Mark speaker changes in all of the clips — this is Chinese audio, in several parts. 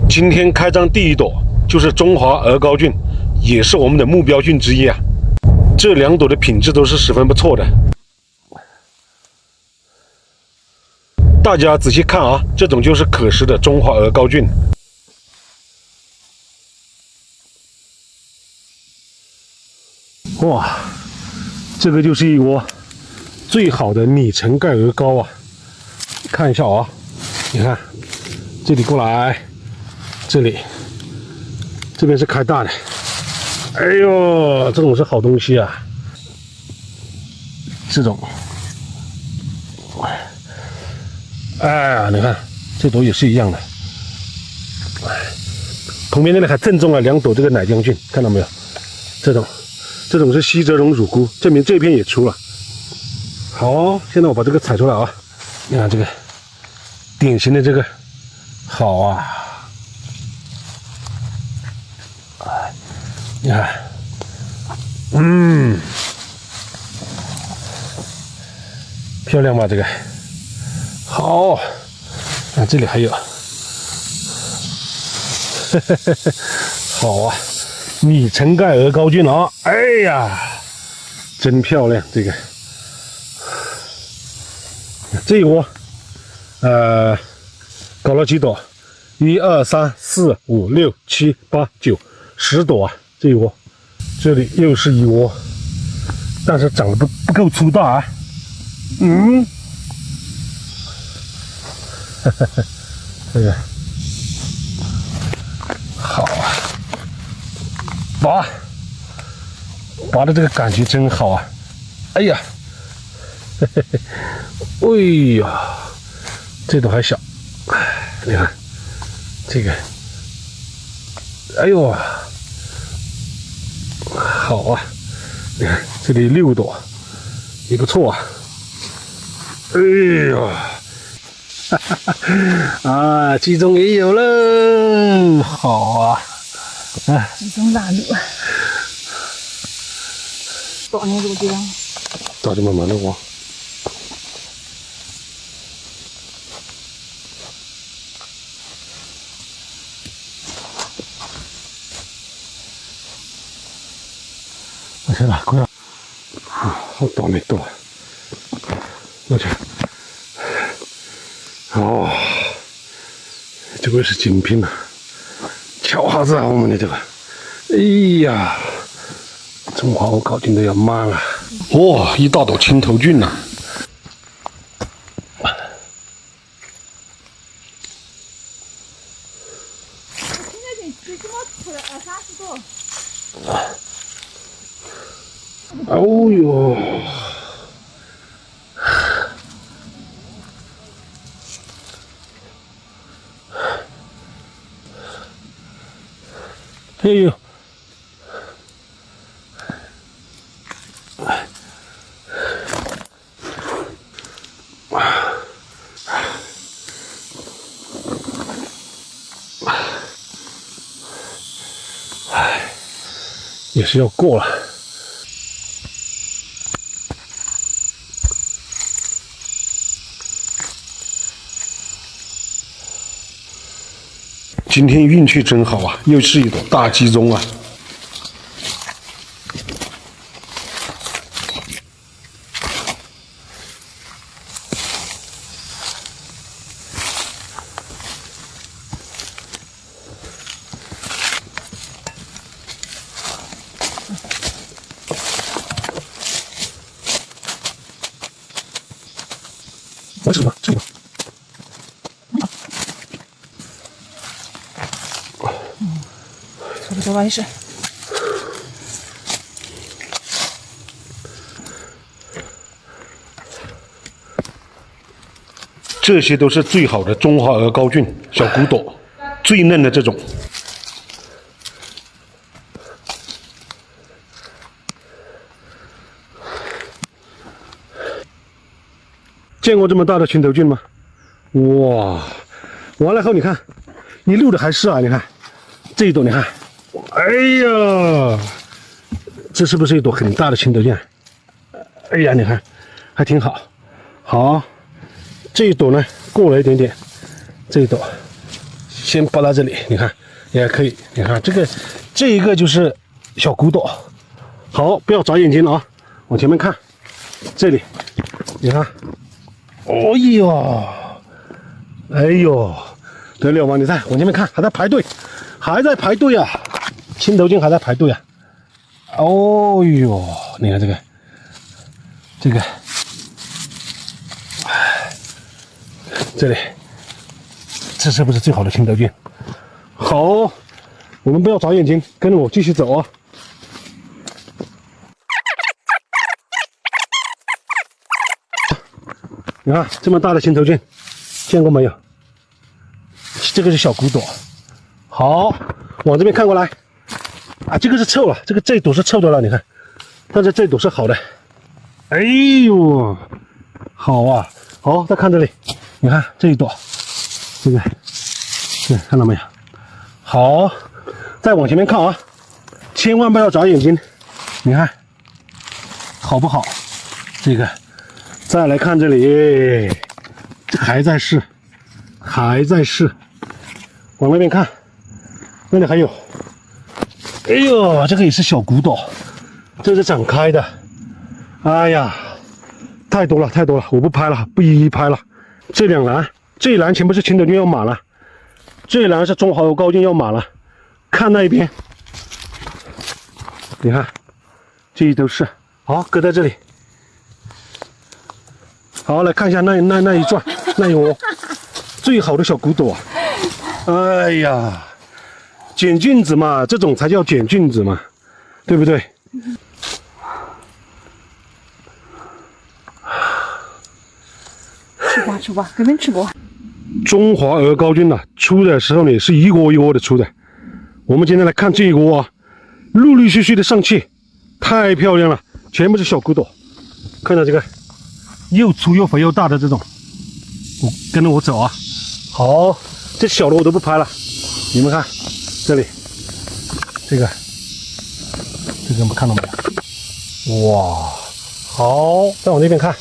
Speaker 1: 今天开张第一朵就是中华鹅膏菌，也是我们的目标菌之一啊。这2朵的品质都是十分不错的。大家仔细看啊，这种就是可食的中华鹅膏菌。哇，这个就是一窝最好的拟橙盖鹅膏啊！看一下啊，你看这里过来，这边是开大的。哎呦，这种是好东西啊！这种，哎呀，你看这朵也是一样的。旁边那里还正种了2朵这个奶浆菌，看到没有？这种是西泽绒乳菇，证明这片也出了。好，现在我把这个采出来啊！你看这个典型的这个，好啊！你看，漂亮吧？这个好，啊，这里还有，好啊！拟橙盖鹅膏菌啊！哎呀，真漂亮！这一窝，搞了几朵？1、2、3、4、5、6、7、8、9、10朵啊！这一窝，这里又是一窝，但是长得不够粗大啊。这个好啊，拔的这个感觉真好啊！哎呀，哎呀，这朵还小，你看这个，哎呦，好啊！你看这里6朵，也不错啊。哎呀！啊，集中也有了，好啊！
Speaker 2: 集中大路，多年这个地方，
Speaker 1: 倒就慢慢的挖。我去了，快了！好倒霉多，我去。哦，这个是精品啊！瞧哈子啊，我们的这个，哎呀，中华鹅膏菌都要满了。哇，一大朵青头菌呐！
Speaker 2: 现在最起码出来30多。
Speaker 1: 哦呦！哎呦！也是要过了。今天运气真好啊，又是一朵大集中啊！这个
Speaker 2: 差不多吧，也是。
Speaker 1: 这些都是最好的中华鹅膏菌小骨朵，最嫩的这种。见过这么大的青头菌吗？哇！完了后你看，一路的还是啊，你看这一朵，你看，哎呀，这是不是一朵很大的青头菌？哎呀，你看，还挺好。好，这一朵呢过了一点点，这一朵先抱到这里，你看也可以。你看这一个就是小骨朵。好，不要眨眼睛了啊，往前面看，这里，你看，哦呦，哎呦，得了吗？你再往前面看，还在排队，还在排队啊！青头菌还在排队啊！哦呦，你看这个，这里，这是不是最好的青头菌？好，我们不要眨眼睛，跟着我继续走啊！你看这么大的青头菌，见过没有？这个是小骨朵。好，往这边看过来。啊，这个是臭了，这一朵是臭的了，你看，但是这一朵是好的。哎呦，好啊！好，再看这里，你看这一朵，这个，对，看到没有？好，再往前面看啊，千万不要眨眼睛。你看，好不好？这个，再来看这里，这还在试，往那边看，那里还有。哎呦，这个也是小骨朵，这是长开的。哎呀，太多了，我不拍了，不一一拍了。这一栏全部是青头菌要满了，这一栏是中华油膏菌要满了。看那一边，你看，这一都是。好，搁在这里。好，来看一下那一串，那有最好的小骨朵。哎呀！捡菌子嘛，这种才叫捡菌子嘛，对不对？
Speaker 2: 吃吧，根本吃不完。
Speaker 1: 中华鹅膏菌呢，出的时候呢是一窝一窝的出的。我们今天来看这一窝啊，陆陆续续的上去，太漂亮了，全部是小骨朵。看到这个，又粗又肥又大的这种，跟着我走啊。好，这小的我都不拍了，你们看。这里，这个你们看到没有？哇，好，再往那边看，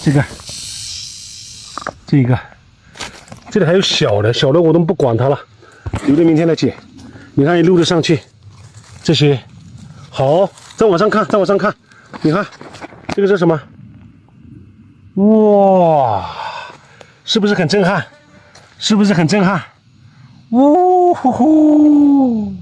Speaker 1: 这里还有小的我都不管它了，留着明天来捡。你看一路的上去，这些，好，再往上看，你看这个是什么？哇，是不是很震撼？呜呼呼！